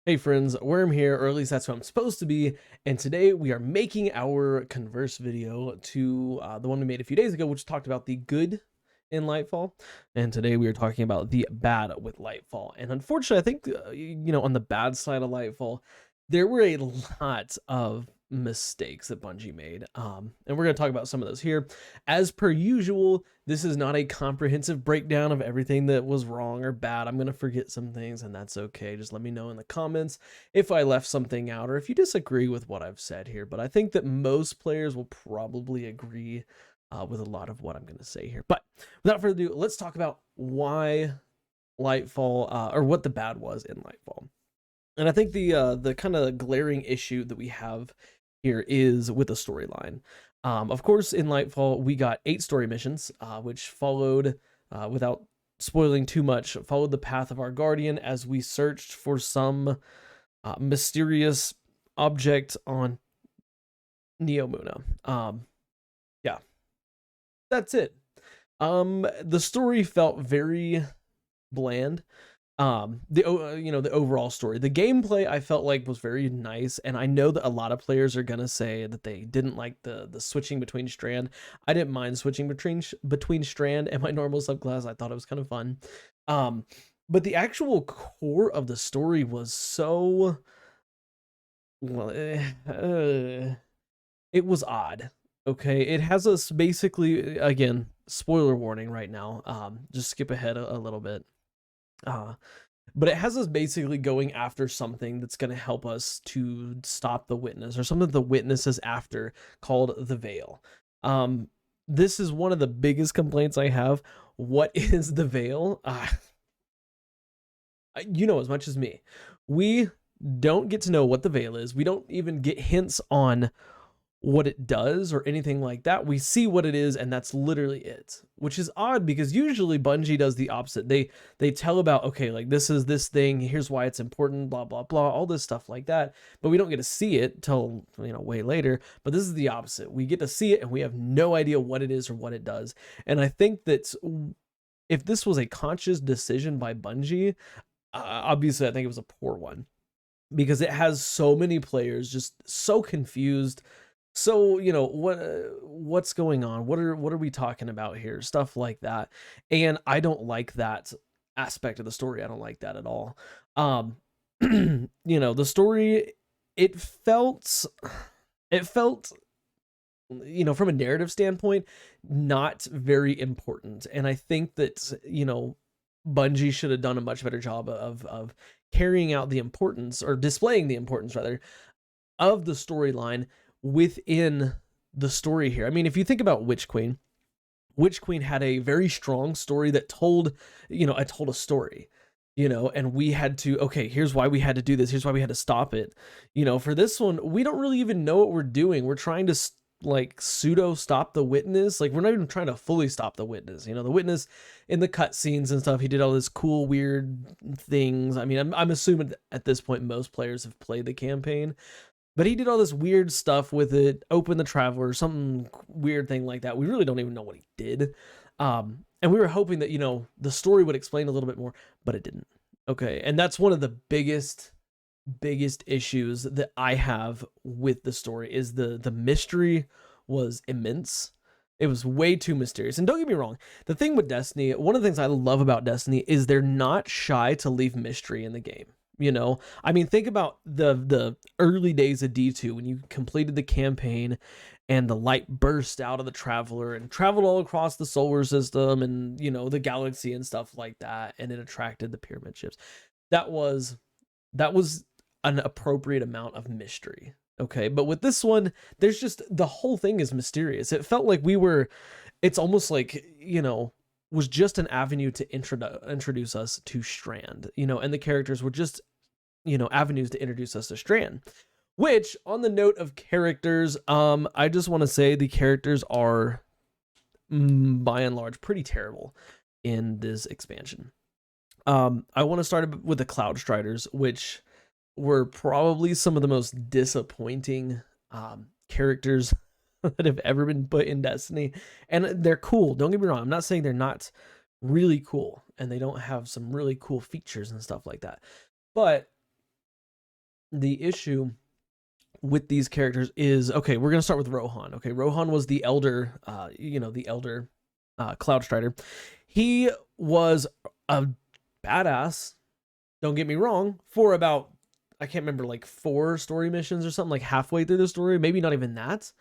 Hey friends, Worm here, or at least that's what I'm supposed to be, and today we are making our converse video to the one we made a few days ago, which talked about the good in Lightfall, and today we are talking about the bad with Lightfall. And unfortunately, I think, on the bad side of Lightfall, there were a lot of mistakes that Bungie made, and we're going to talk about some of those here. As per usual, this is not a comprehensive breakdown of everything that was wrong or bad. I'm going to forget some things, and that's okay. Just let me know in the comments if I left something out or if you disagree with what I've said here. But I think that most players will probably agree with a lot of what I'm going to say here. But without further ado, let's talk about why Lightfall, or what the bad was in Lightfall. And I think the kind of glaring issue that we have here is with the storyline. Of course, in Lightfall, we got 8 story missions, which followed, without spoiling too much, followed the path of our Guardian as we searched for some mysterious object on Neomona. Yeah, that's it. The story felt very bland. The overall story, the gameplay I felt like was very nice, and I know that a lot of players are gonna say that they didn't like the switching between strand. I didn't mind switching between strand and my normal subclass. I thought it was kind of fun. But the actual core of the story was so well, it was odd. Okay, it has us basically, again, spoiler warning right now. Just skip ahead a little bit. But it has us basically going after something that's going to help us to stop the witness, or something the witness is after, called the Veil. This is one of the biggest complaints I have. What is the Veil? You know as much as me. We don't get to know what the Veil is. We don't even get hints on what it does or anything like that. We see what it is, and that's literally it, which is odd because usually Bungie does the opposite. They tell about, okay, like this is this thing, here's why it's important, blah blah blah, all this stuff like that, but we don't get to see it till, way later. But this is the opposite. We get to see it and we have no idea what it is or what it does. And I think that if this was a conscious decision by Bungie, obviously I think it was a poor one, because it has so many players just so confused. So, what's going on? What are we talking about here? Stuff like that. And I don't like that aspect of the story. I don't like that at all. The story, it felt from a narrative standpoint, not very important. And I think that, Bungie should have done a much better job of carrying out the importance, or displaying the importance rather, of the storyline within the story here. I mean, if you think about Witch Queen had a very strong story that told a story, and we had to, okay, here's why we had to do this, here's why we had to stop it. For this one, we don't really even know what we're doing. We're trying to like pseudo stop the witness. Like, we're not even trying to fully stop the witness. The witness in the cutscenes and stuff, he did all this cool weird things. I mean, I'm assuming at this point most players have played the campaign, but he did all this weird stuff with it, open the traveler, some weird thing like that. We really don't even know what he did. And we were hoping that, the story would explain a little bit more, but it didn't. Okay. And that's one of the biggest issues that I have with the story, is the mystery was immense. It was way too mysterious. And don't get me wrong, the thing with Destiny, one of the things I love about Destiny is they're not shy to leave mystery in the game. I mean, think about the early days of D2 when you completed the campaign and the light burst out of the traveler and traveled all across the solar system and, the galaxy and stuff like that, and it attracted the pyramid ships. That was an appropriate amount of mystery. Okay, but with this one, there's just, the whole thing is mysterious. It felt like it's almost like, was just an avenue to introduce us to Strand, and the characters were just, avenues to introduce us to Strand. Which, on the note of characters, I just want to say the characters are, by and large, pretty terrible in this expansion. I want to start with the Cloud Striders, which were probably some of the most disappointing characters that have ever been put in Destiny. And they're cool, don't get me wrong. I'm not saying they're not really cool and they don't have some really cool features and stuff like that, but the issue with these characters is, okay, we're gonna start with Rohan. Okay, Rohan was the elder, the elder Cloud Strider. He was a badass. Don't get me wrong. For about, I can't remember, like 4 story missions or something, like halfway through the story, maybe not even that,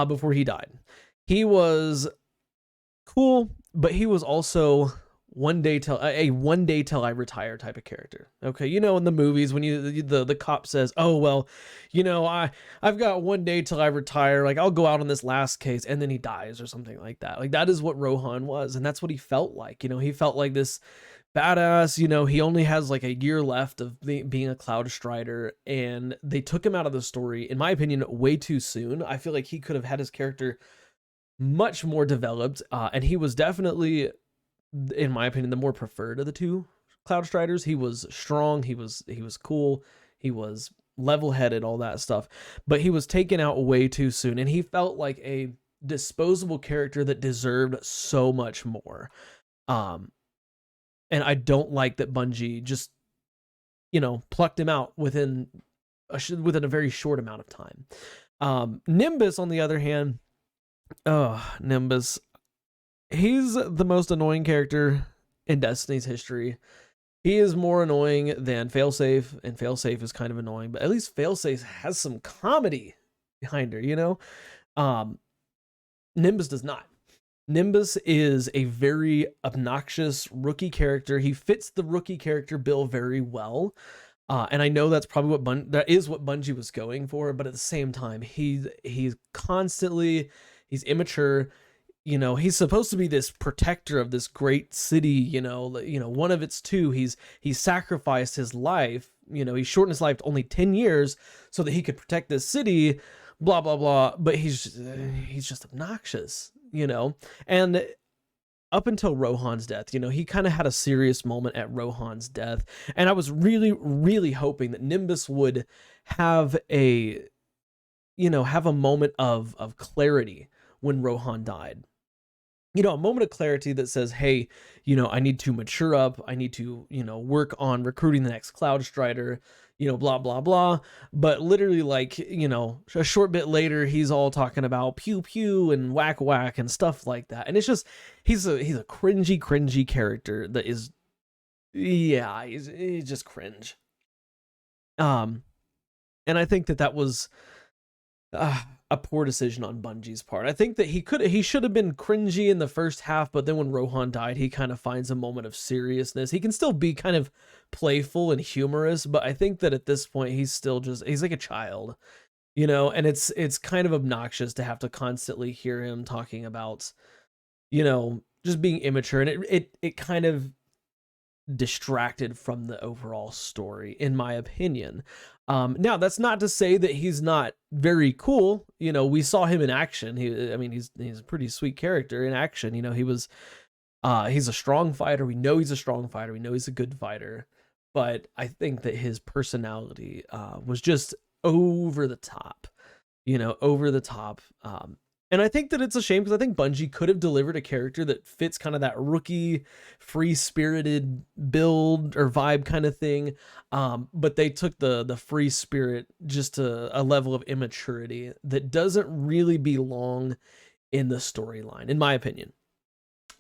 before he died. He was cool, but he was also one day till I retire type of character. Okay, in the movies when the cop says, "Oh well, I've got one day till I retire. Like I'll go out on this last case," and then he dies or something like that. Like that is what Rohan was, and that's what he felt like. He felt like this badass. He only has like a year left of being a Cloud Strider, and they took him out of the story, in my opinion, way too soon. I feel like he could have had his character much more developed, and he was definitely, in my opinion, the more preferred of the 2 Cloud Striders. He was strong, he was cool, he was level-headed, all that stuff, but he was taken out way too soon, and he felt like a disposable character that deserved so much more. And I don't like that Bungie just, plucked him out within a very short amount of time. Nimbus, on the other hand, Nimbus, he's the most annoying character in Destiny's history. He is more annoying than Failsafe, and Failsafe is kind of annoying, but at least Failsafe has some comedy behind her, Nimbus does not. Nimbus is a very obnoxious rookie character. He fits the rookie character bill very well. And I know that's probably that is what Bungie was going for, but at the same time, he's constantly, he's immature. He's supposed to be this protector of this great city, one of its 2. He's sacrificed his life, he shortened his life to only 10 years so that he could protect this city, blah blah blah, but he's just obnoxious, and up until Rohan's death, he kind of had a serious moment at Rohan's death, and I was really, really hoping that Nimbus would have a moment of clarity when Rohan died. A moment of clarity that says, hey, I need to mature up. I need to, work on recruiting the next Cloud Strider, blah, blah, blah. But literally, like, a short bit later, he's all talking about pew pew and whack whack and stuff like that. And it's just, he's a cringy character that is, yeah, he's just cringe. And I think that was a poor decision on Bungie's part. I think that he should have been cringy in the first half, but then when Rohan died, he kind of finds a moment of seriousness. He can still be kind of playful and humorous, but I think that at this point he's like a child, and it's kind of obnoxious to have to constantly hear him talking about, just being immature, and it kind of distracted from the overall story, in my opinion. Now that's not to say that he's not very cool. We saw him in action. He's a pretty sweet character in action. He's a strong fighter. We know he's a strong fighter. We know he's a good fighter. But I think that his personality was just over the top. Over the top. And I think that it's a shame, because I think Bungie could have delivered a character that fits kind of that rookie, free-spirited build or vibe kind of thing. But they took the free spirit just to a level of immaturity that doesn't really belong in the storyline, in my opinion.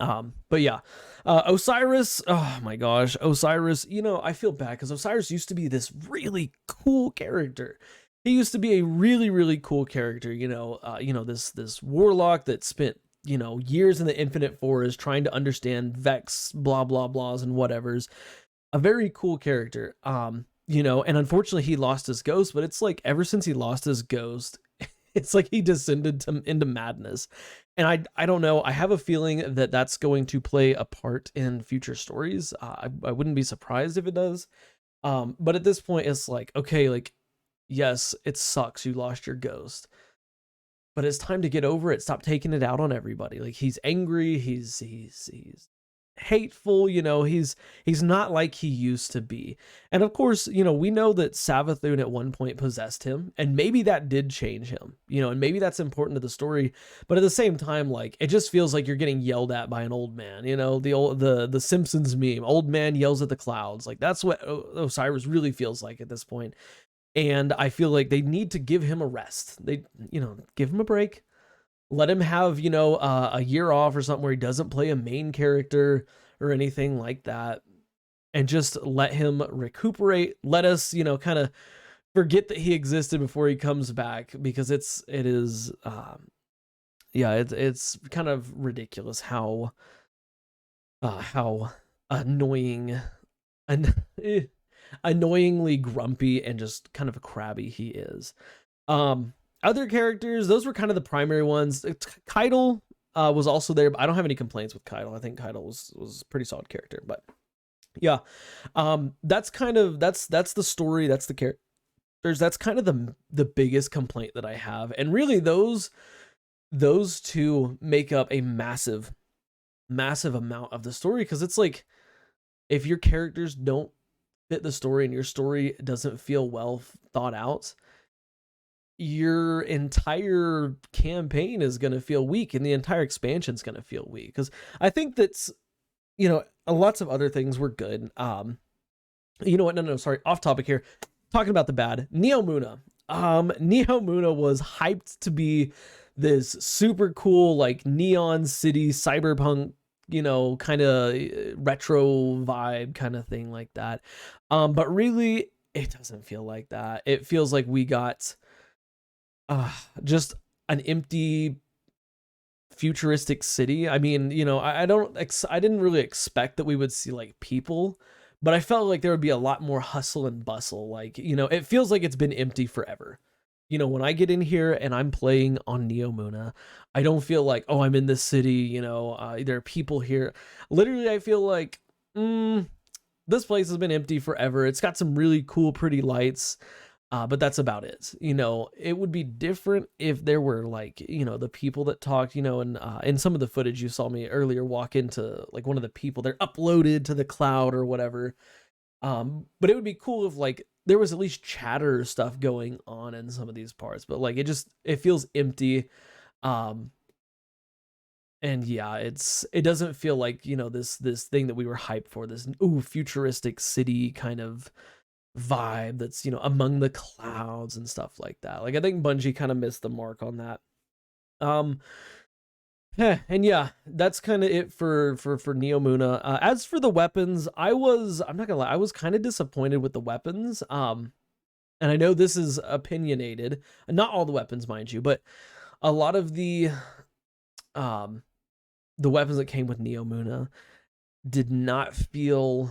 But yeah, Osiris, oh my gosh, Osiris, I feel bad because Osiris used to be this really cool character. He used to be a really, really cool character, this warlock that spent, years in the Infinite Forest trying to understand Vex, blah, blah, blahs and whatevers. A very cool character, and unfortunately he lost his ghost, but it's like ever since he lost his ghost, it's like he descended into madness. And I don't know, I have a feeling that that's going to play a part in future stories. I wouldn't be surprised if it does. But at this point, it's like, okay, like, yes, it sucks you lost your ghost, but it's time to get over it. Stop taking it out on everybody. Like, he's angry, he's hateful, he's not like he used to be. And of course, we know that Savathun at one point possessed him, and maybe that did change him, and maybe that's important to the story. But at the same time, like, it just feels like you're getting yelled at by an old man, the Simpsons meme, old man yells at the clouds. Like, that's what Osiris really feels like at this point. And I feel like they need to give him a rest. They, give him a break. Let him have, a year off or something where he doesn't play a main character or anything like that. And just let him recuperate. Let us, kind of forget that he existed before he comes back, because it's kind of ridiculous how annoying and annoyingly grumpy and just kind of crabby he is. Other characters, those were kind of the primary ones. Keitel was also there, but I don't have any complaints with Keitel. I think Keitel was a pretty solid character. But yeah, that's the story. That's the characters. That's kind of the biggest complaint that I have, and really those two make up a massive amount of the story, because it's like, if your characters don't fit the story and your story doesn't feel well thought out, your entire campaign is going to feel weak, and the entire expansion is going to feel weak. Because I think that's, lots of other things were good. You know what? No, sorry, off topic here. Talking about the bad, Neomona. Neomona was hyped to be this super cool, like, neon city cyberpunk, kind of retro vibe kind of thing like that. But really, it doesn't feel like that. It feels like we got just an empty futuristic city. I mean, I didn't really expect that we would see like people, but I felt like there would be a lot more hustle and bustle. Like, it feels like it's been empty forever. When I get in here and I'm playing on Neomona, I don't feel like, oh, I'm in this city, there are people here. Literally, I feel like, this place has been empty forever. It's got some really cool, pretty lights, but that's about it. It would be different if there were like, the people that talked, and in some of the footage you saw me earlier walk into like one of the people, they're uploaded to the cloud or whatever. But it would be cool if like there was at least chatter stuff going on in some of these parts, but like it feels empty. And yeah, it doesn't feel like, this thing that we were hyped for, this futuristic city kind of vibe that's, among the clouds and stuff like that. Like, I think Bungie kind of missed the mark on that. And yeah, that's kind of it for Neomuna. As for the weapons, I'm not gonna lie, I was kind of disappointed with the weapons. And I know this is opinionated, not all the weapons, mind you, but a lot of the weapons that came with Neomuna did not feel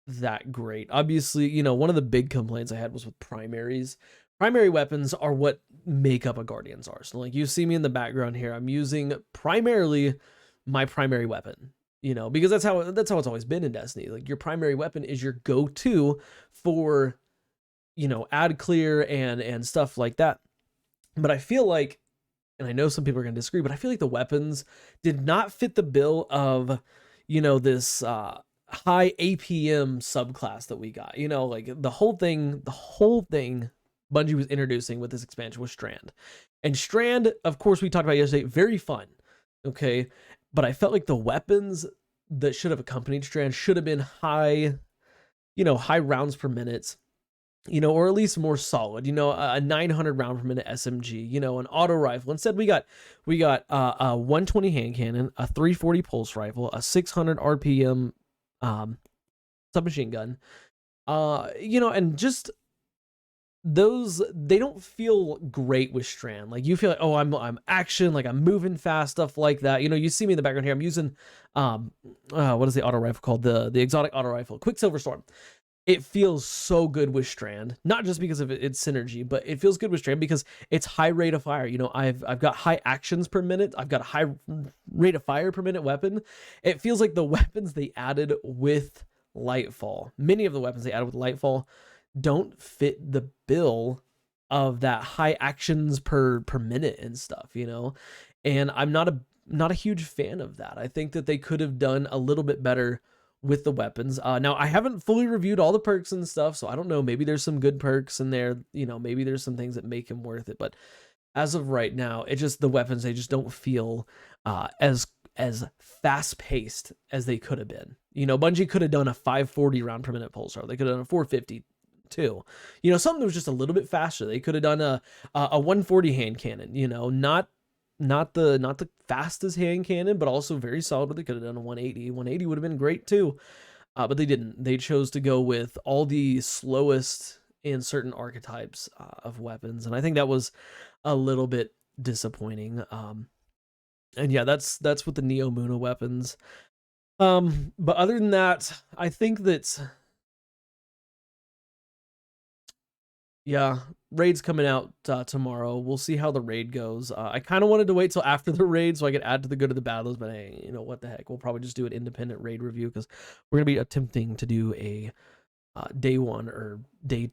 that great. Obviously, one of the big complaints I had was with primaries. Primary weapons are what make up a Guardian's arsenal. Like, you see me in the background here, I'm using primarily my primary weapon, because that's how it's always been in Destiny. Like, your primary weapon is your go-to for, ad clear and stuff like that. But I feel like, and I know some people are going to disagree, but I feel like the weapons did not fit the bill of, this high APM subclass that we got. Like, the whole thing Bungie was introducing with this expansion was Strand. And Strand, of course, we talked about yesterday, very fun. Okay. But I felt like the weapons that should have accompanied Strand should have been high rounds per minute, or at least more solid, a 900 round per minute SMG, an auto rifle. Instead, we got a 120 hand cannon, a 340 pulse rifle, a 600 RPM submachine gun, and just those, they don't feel great with Strand. Like, you feel like, oh, I'm action, like I'm moving fast, stuff like that. You see me in the background here, I'm using what is the auto rifle called, the exotic auto rifle, Quicksilver Storm. It feels so good with Strand, not just because of its synergy, but it feels good with Strand because it's high rate of fire. I've got high actions per minute, I've got a high rate of fire per minute weapon. It feels like the weapons they added with Lightfall, many of the weapons they added with Lightfall, don't fit the bill of that high actions per minute and stuff, and I'm not a huge fan of that. I think that they could have done a little bit better with the weapons. Now, I haven't fully reviewed all the perks and stuff, so I don't know, maybe there's some good perks in there, maybe there's some things that make him worth it, but as of right now, the weapons, they just don't feel as fast paced as they could have been. Bungie could have done a 540 round per minute pulsar, they could have done a 450 too. You know, something that was just a little bit faster. They could have done a 140 hand cannon, you know, not the fastest hand cannon, but also very solid. But they could have done a 180. 180 would have been great too. But they didn't. They chose to go with all the slowest in certain archetypes of weapons, and I think that was a little bit disappointing. And yeah, that's with the Neomona weapons. But other than that, I think that, yeah, raid's coming out tomorrow. We'll see how the raid goes. I kind of wanted to wait till after the raid so I could add to the good of the battles, but hey, you know what the heck? We'll probably just do an independent raid review because we're gonna be attempting to do a day 1 or day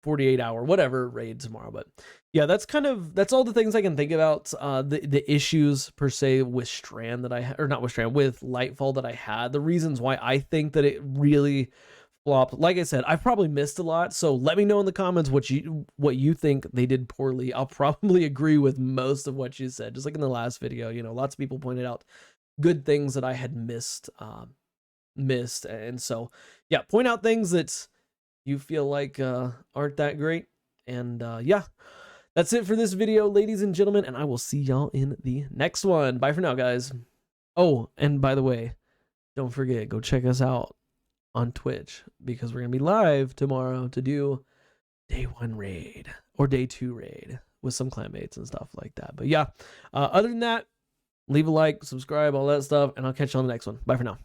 48 hour whatever raid tomorrow. But yeah, that's all the things I can think about. The issues per se with Strand that I, or not with Strand, with Lightfall that I had, the reasons why I think that it really flopped. Like I said, I've probably missed a lot, so let me know in the comments what you think they did poorly. I'll probably agree with most of what you said, just like in the last video. You know, lots of people pointed out good things that I had missed, and so yeah, point out things that you feel like aren't that great. And yeah, that's it for this video, ladies and gentlemen, and I will see y'all in the next one. Bye for now, guys. Oh, and by the way, don't forget, go check us out on Twitch because we're gonna be live tomorrow to do day 1 raid or day 2 raid with some clanmates and stuff like that. But yeah, other than that, leave a like, subscribe, all that stuff, and I'll catch you on the next one. Bye for now.